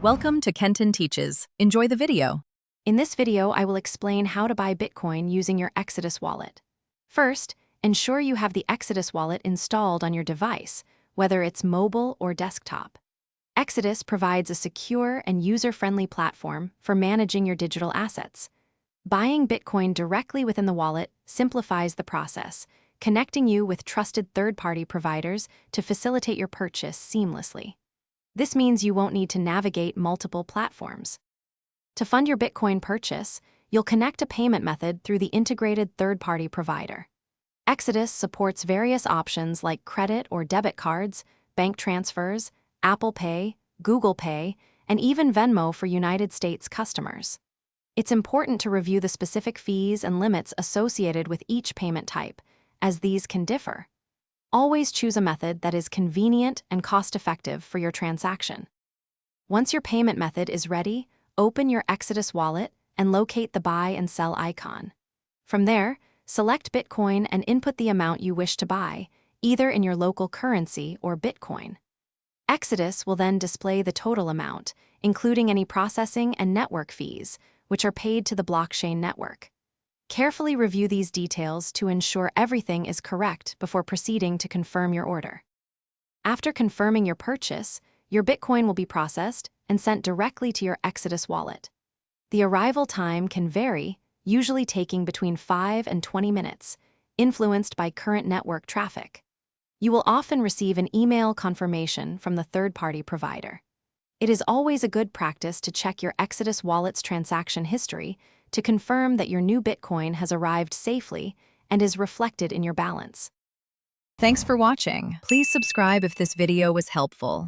Welcome to Kenton Teaches. Enjoy the video. In this video, I will explain how to buy Bitcoin using your Exodus wallet. First, ensure you have the Exodus wallet installed on your device, whether it's mobile or desktop. Exodus provides a secure and user-friendly platform for managing your digital assets. Buying Bitcoin directly within the wallet simplifies the process, connecting you with trusted third-party providers to facilitate your purchase seamlessly. This means you won't need to navigate multiple platforms. To fund your Bitcoin purchase, you'll connect a payment method through the integrated third-party provider. Exodus supports various options like credit or debit cards, bank transfers, Apple Pay, Google Pay, and even Venmo for United States customers. It's important to review the specific fees and limits associated with each payment type, as these can differ. Always choose a method that is convenient and cost-effective for your transaction. Once your payment method is ready, open your Exodus wallet and locate the buy and sell icon. From there, select Bitcoin and input the amount you wish to buy, either in your local currency or Bitcoin. Exodus will then display the total amount, including any processing and network fees, which are paid to the blockchain network. Carefully review these details to ensure everything is correct before proceeding to confirm your order. After confirming your purchase, your Bitcoin will be processed and sent directly to your Exodus wallet. The arrival time can vary, usually taking between 5 and 20 minutes, influenced by current network traffic. You will often receive an email confirmation from the third-party provider. It is always a good practice to check your Exodus wallet's transaction history to confirm that your new Bitcoin has arrived safely and is reflected in your balance. Thanks for watching. Please subscribe if this video was helpful.